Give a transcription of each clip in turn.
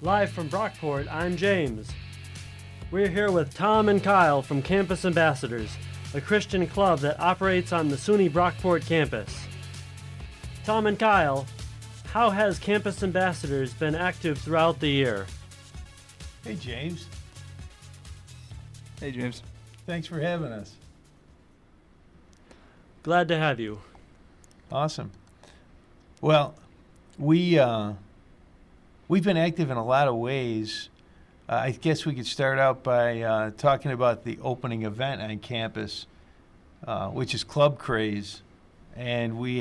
Live from Brockport, I'm James. We're here with Tom and Kyle from Campus Ambassadors, a Christian club that operates on the SUNY Brockport campus. Tom and Kyle, how has Campus Ambassadors been active throughout the year? Hey, James. Hey, James. Thanks for having us. Glad to have you. Awesome. Well, we've been active in a lot of ways. I guess we could start out by talking about the opening event on campus, which is Club Craze. And we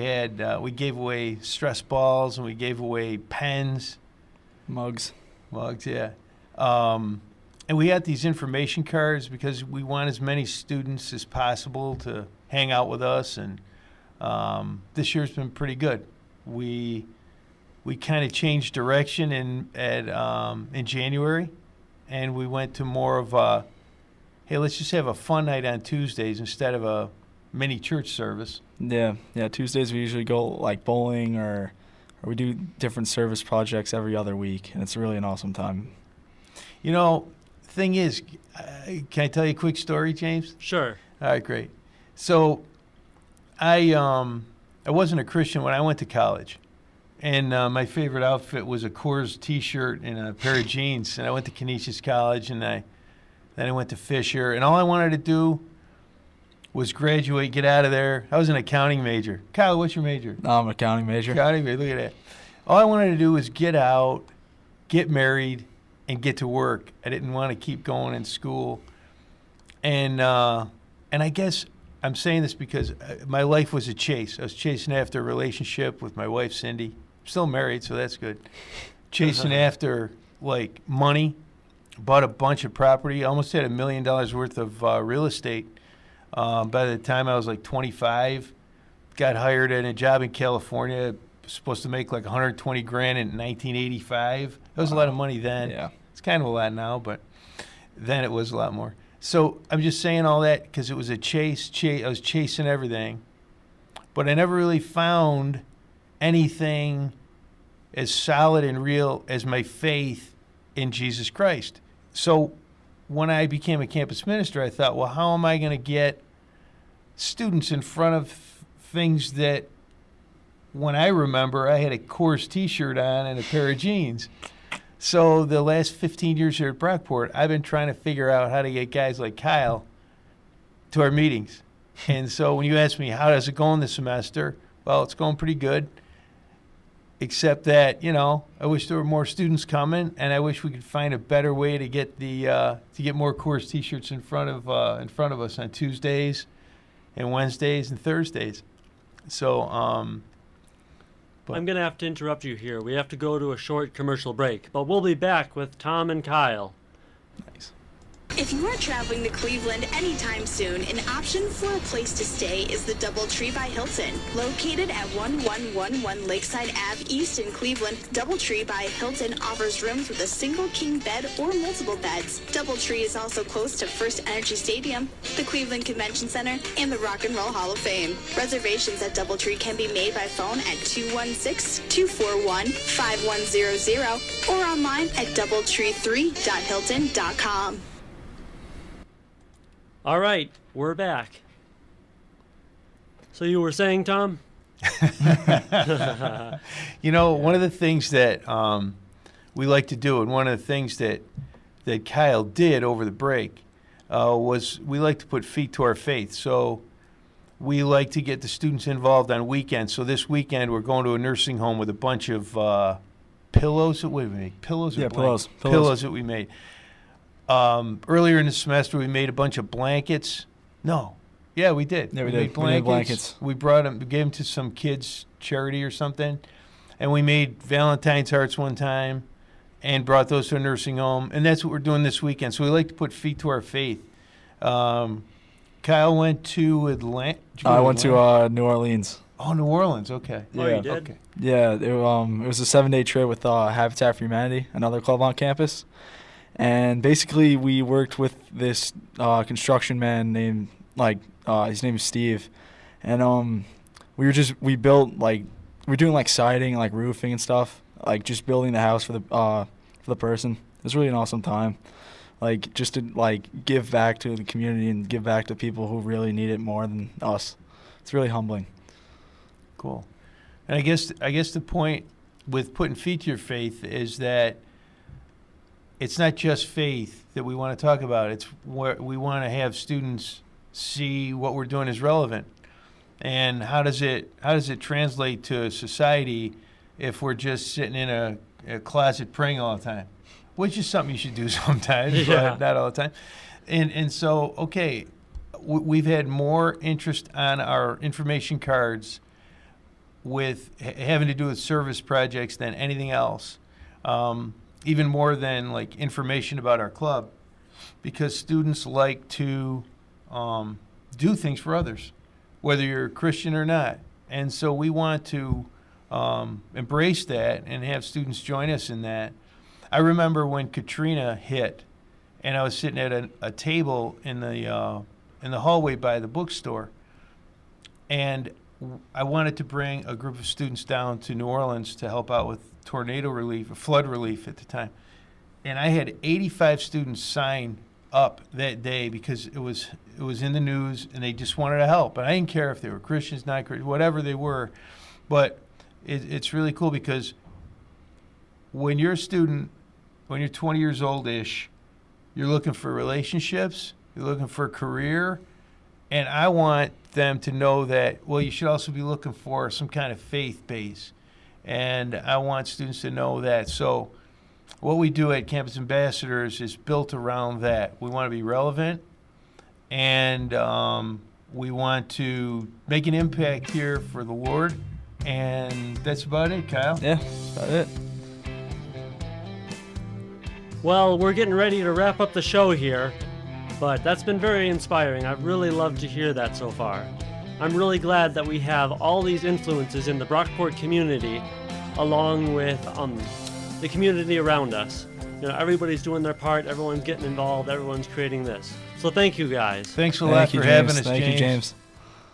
gave away stress balls and we gave away pens. Mugs, yeah. And we had these information cards because we want as many students as possible to hang out with us. And this year's been pretty good. We kind of changed direction in January, and we went to more of a, hey, let's just have a fun night on Tuesdays instead of a mini church service. Yeah. Tuesdays we usually go like bowling or we do different service projects every other week, and it's really an awesome time. You know, thing is, can I tell you a quick story, James? Sure. All right, great. So, I wasn't a Christian when I went to college, and my favorite outfit was a Coors T-shirt and a pair of jeans. And I went to Canisius College, and then I went to Fisher, and all I wanted to do was graduate, get out of there. I was an accounting major. Kyle, what's your major? I'm an accounting major. Accounting major. Look at that. All I wanted to do was get out, get married, and get to work. I didn't want to keep going in school, and I guess I'm saying this because my life was a chase. I was chasing after a relationship with my wife, Cindy. I'm still married, so that's good. Chasing after, like, money. Bought a bunch of property. Almost had $1 million worth of real estate. By the time I was, like, 25, got hired at a job in California. Was supposed to make, like, $120,000 in 1985. That was a lot of money then. Yeah. It's kind of a lot now, but then it was a lot more. So I'm just saying all that because it was a chase. I was chasing everything, but I never really found anything as solid and real as my faith in Jesus Christ. So when I became a campus minister, I thought, well, how am I going to get students in front of things that, when I remember, I had a Coors T-shirt on and a pair of jeans. So the last 15 years here at Brockport, I've been trying to figure out how to get guys like Kyle to our meetings. And so when you ask me, how does it go in this semester? Well, it's going pretty good, except that, I wish there were more students coming, and I wish we could find a better way to get more Coors T-shirts in front of us on Tuesdays and Wednesdays and Thursdays. So, I'm going to have to interrupt you here. We have to go to a short commercial break, but we'll be back with Tom and Kyle. Nice. If you are traveling to Cleveland anytime soon, an option for a place to stay is the DoubleTree by Hilton. Located at 1111 Lakeside Ave East in Cleveland, DoubleTree by Hilton offers rooms with a single king bed or multiple beds. DoubleTree is also close to First Energy Stadium, the Cleveland Convention Center, and the Rock and Roll Hall of Fame. Reservations at DoubleTree can be made by phone at 216-241-5100 or online at doubletree3.hilton.com. All right, we're back. So you were saying, Tom? One of the things that we like to do, and one of the things that Kyle did over the break, was we like to put feet to our faith. So we like to get the students involved on weekends. So this weekend we're going to a nursing home with a bunch of pillows. What did we make? Pillows or Yeah, blankets? Pillows that we made. Earlier in the semester, we made a bunch of blankets. No. Yeah, we did. Yeah, we made did. We made blankets. We brought them, gave them to some kids' charity or something. And we made Valentine's hearts one time and brought those to a nursing home. And that's what we're doing this weekend. So we like to put feet to our faith. Kyle went to Atlanta. I went to New Orleans. Oh, New Orleans. Okay. Oh, you did? Okay. Yeah, it was a 7-day trip with Habitat for Humanity, another club on campus. And basically, we worked with this construction man named, his name is Steve. And we built, we're doing, siding, roofing and stuff, just building the house for for the person. It was really an awesome time. Like, just to, like, give back to the community and give back to people who really need it more than us. It's really humbling. Cool. And I guess the point with putting feet to your faith is that it's not just faith that we want to talk about. It's where we want to have students see what we're doing is relevant. And how does it translate to society if we're just sitting in a closet praying all the time? Which is something you should do sometimes, but not all the time. And so, okay, we've had more interest on our information cards with having to do with service projects than anything else, even more than like information about our club, because students like to do things for others, whether you're a Christian or not. And so we want to embrace that and have students join us in that. I remember when Katrina hit, and I was sitting at a table in the hallway by the bookstore, and I wanted to bring a group of students down to New Orleans to help out with tornado relief, flood relief at the time. And I had 85 students sign up that day because it was in the news, and they just wanted to help. And I didn't care if they were Christians, not Christians, whatever they were. But it's really cool because when you're a student, when you're 20 years old-ish, you're looking for relationships, you're looking for a career, and I want them to know that, well, you should also be looking for some kind of faith base. And I want students to know that. So what we do at Campus Ambassadors is built around that. We want to be relevant, and we want to make an impact here for the Lord. And that's about it, Kyle. Yeah, that's about it. Well, we're getting ready to wrap up the show here, but that's been very inspiring. I've really loved to hear that so far. I'm really glad that we have all these influences in the Brockport community, along with the community around us. You know, everybody's doing their part, everyone's getting involved, everyone's creating this. So thank you guys. Thanks a lot for having us, Thank you, James.